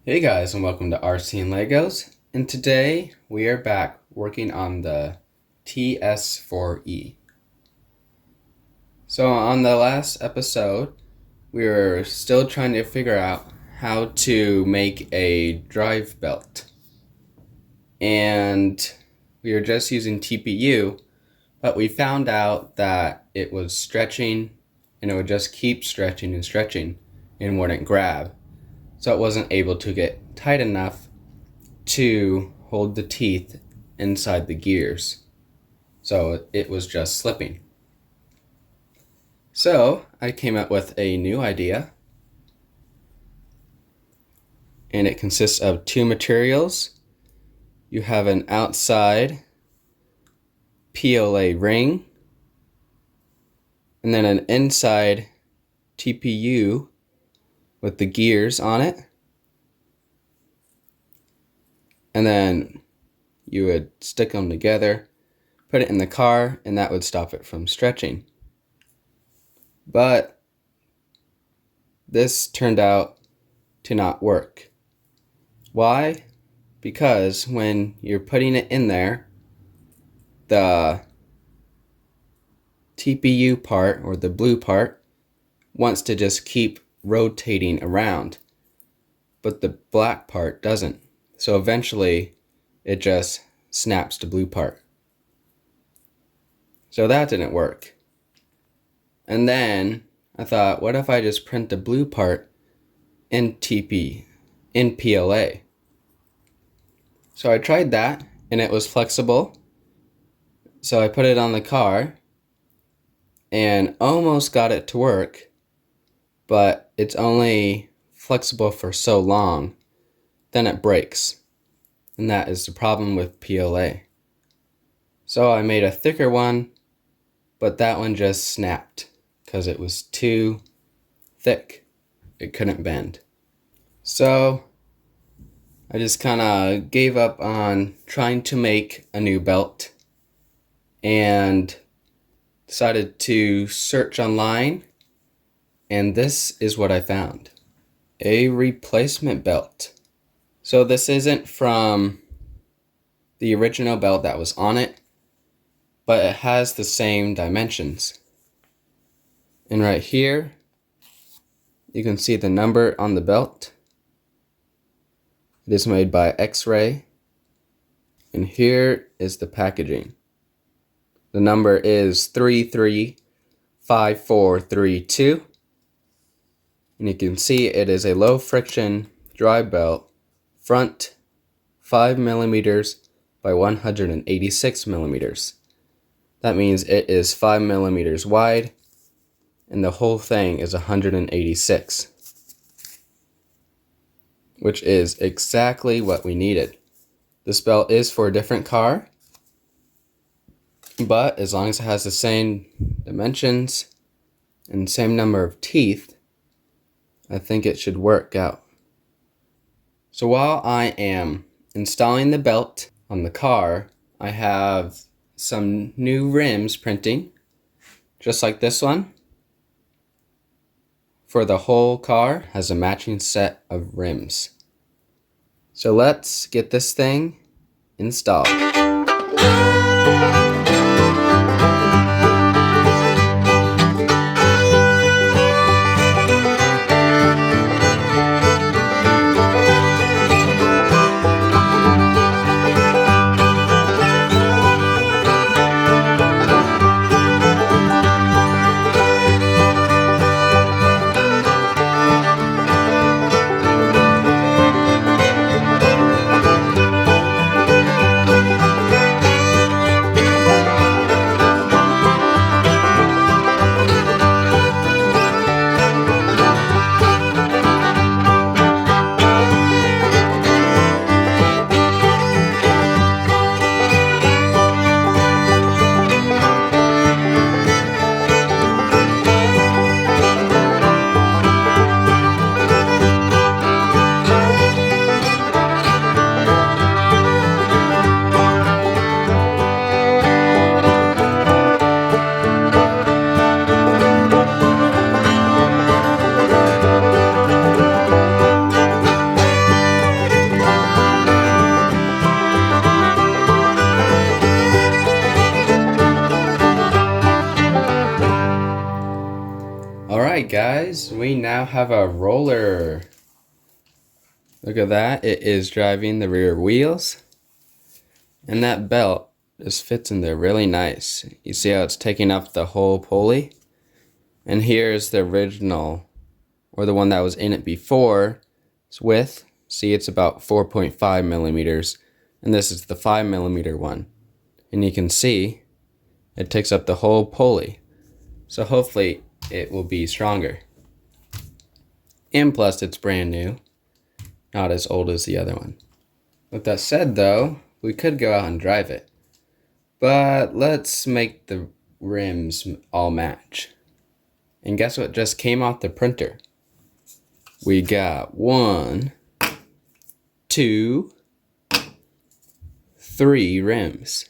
Hey guys, and welcome to RC and Legos. And today we are back working on the Ts4e. So on the last episode, we were still trying to figure out how to make a drive belt. And we were just using TPU, but we found out that it was stretching and it would just keep stretching and stretching and wouldn't grab. So it wasn't able to get tight enough to hold the teeth inside the gears. So it was just slipping. So I came up with a new idea. And it consists of two materials. You have an outside PLA ring. And then an inside TPU with the gears on it. And then you would stick them together, put it in the car, and that would stop it from stretching. But this turned out to not work. Why? Because when you're putting it in there, the TPU part, or the blue part, wants to just keep rotating around, but the black part doesn't. So eventually it just snaps the blue part. So that didn't work. And then I thought, what if I just print the blue part in PLA? So I tried that and it was flexible. So I put it on the car and almost got it to work, but it's only flexible for so long, then it breaks. And that is the problem with PLA. So I made a thicker one, but that one just snapped because it was too thick. It couldn't bend. So I just kind of gave up on trying to make a new belt and decided to search online, and this is what I found. A replacement belt. So this isn't from the original belt that was on it, but it has the same dimensions. And right here, you can see the number on the belt. It is made by X-Ray. And here is the packaging. The number is 335432. And you can see it is a low friction dry belt, front 5 millimeters by 186 millimeters. That means it is 5 millimeters wide, and the whole thing is 186, which is exactly what we needed. This belt is for a different car, but as long as it has the same dimensions and same number of teeth, I think it should work out. So while I am installing the belt on the car, I have some new rims printing, just like this one. For the whole car, has a matching set of rims. So let's get this thing installed. have a roller. Look at that. It is driving the rear wheels. And that belt just fits in there really nice. You see how it's taking up the whole pulley? And here's the original, or the one that was in it before. Its width. See, it's about 4.5 millimeters. And this is the 5 millimeter one. And you can see it takes up the whole pulley. So hopefully it will be stronger. And plus it's brand new. Not as old as the other one. With that said though, we could go out and drive it. But let's make the rims all match. And guess what just came off the printer? We got 1, 2, 3 rims.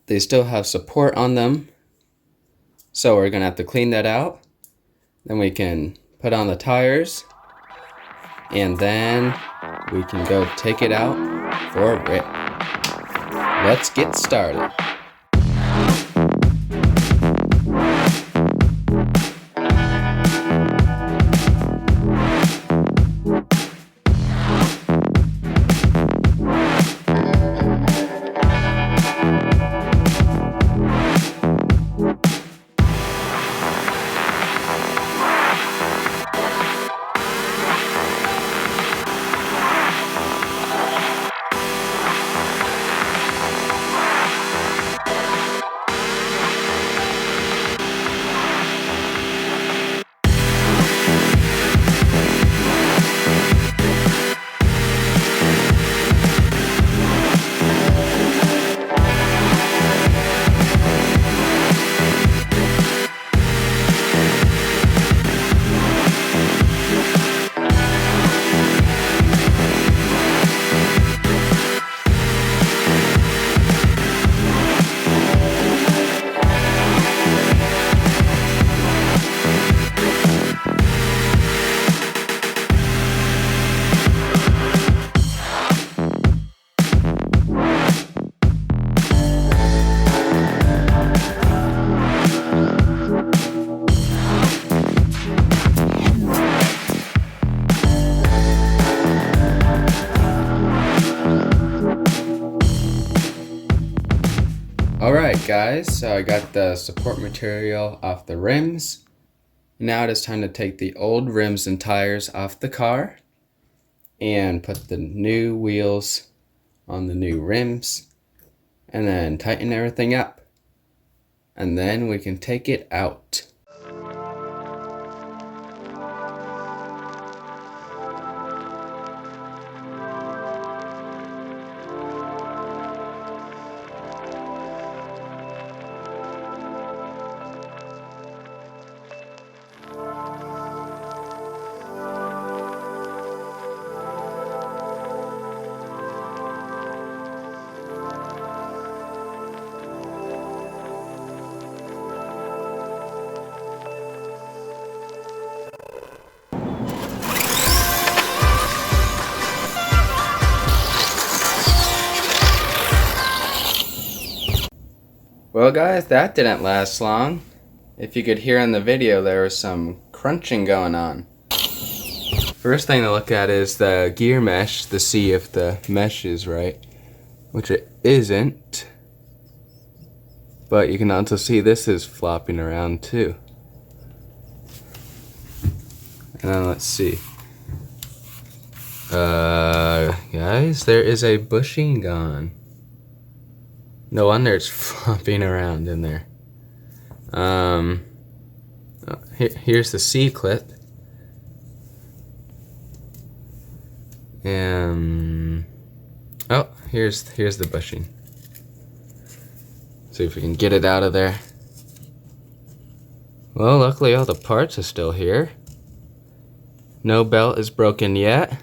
They still have support on them. So we're gonna have to clean that out. Then we can put on the tires. And then we can go take it out for a rip. Let's get started. Alright guys, so I got the support material off the rims. Now it is time to take the old rims and tires off the car and put the new wheels on the new rims and then tighten everything up. And then we can take it out. Well guys, that didn't last long. If you could hear in the video, there was some crunching going on. First thing to look at is the gear mesh to see if the mesh is right, which it isn't. But you can also see this is flopping around too. And then let's see. Guys, there is a bushing gone. No wonder it's flopping around in there. Here's the C-clip. And oh, here's the bushing. See if we can get it out of there. Well, luckily all the parts are still here. No belt is broken yet.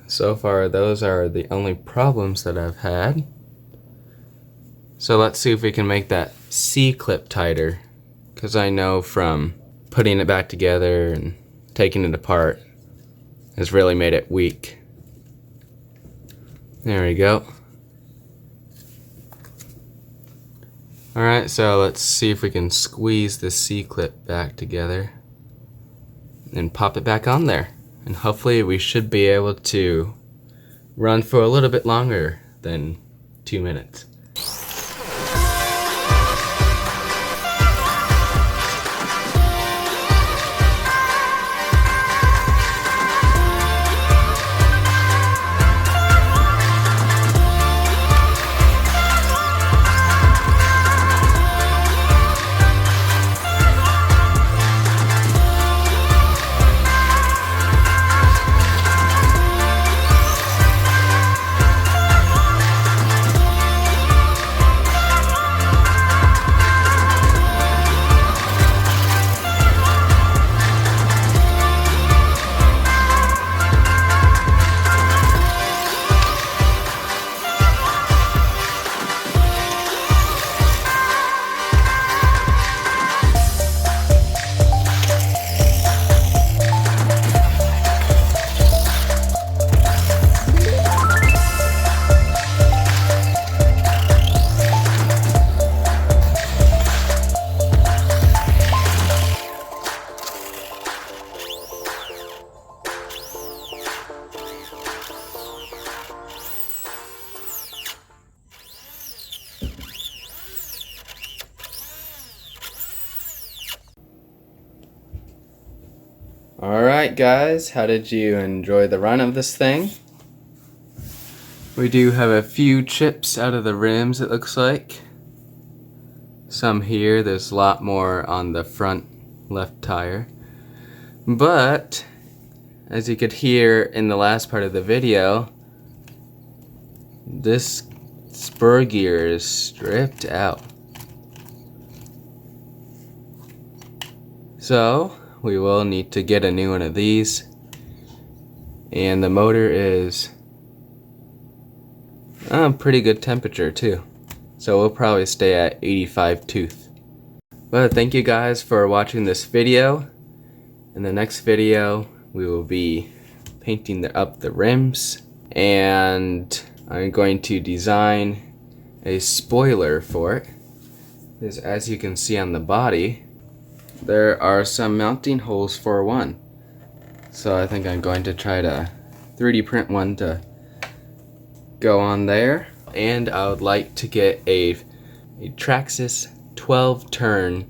So far, those are the only problems that I've had. So let's see if we can make that C-clip tighter. Because I know from putting it back together and taking it apart has really made it weak. There we go. Alright, so let's see if we can squeeze the C-clip back together. and pop it back on there. And hopefully we should be able to run for a little bit longer than 2 minutes. Alright guys, how did you enjoy the run of this thing? We do have a few chips out of the rims, it looks like. Some here, there's a lot more on the front left tire. But, as you could hear in the last part of the video, this spur gear is stripped out. So, we will need to get a new one of these. And the motor is pretty good temperature too. So we'll probably stay at 85 tooth. But thank you guys for watching this video. In the next video, we will be painting up the rims. And I'm going to design a spoiler for it. Because as you can see on the body, there are some mounting holes for one. So I think I'm going to try to 3D print one to go on there. And I would like to get a Traxxas 12 turn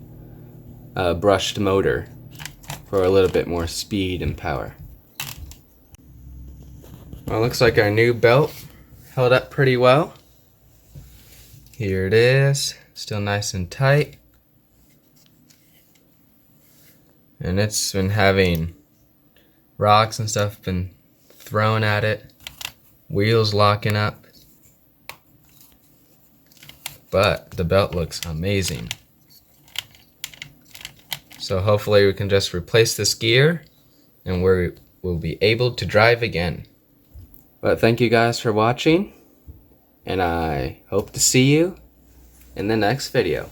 brushed motor for a little bit more speed and power. Well, it looks like our new belt held up pretty well. Here it is, still nice and tight. And it's been having rocks and stuff been thrown at it, wheels locking up, but the belt looks amazing. So hopefully we can just replace this gear and we'll be able to drive again. But thank you guys for watching, and I hope to see you in the next video.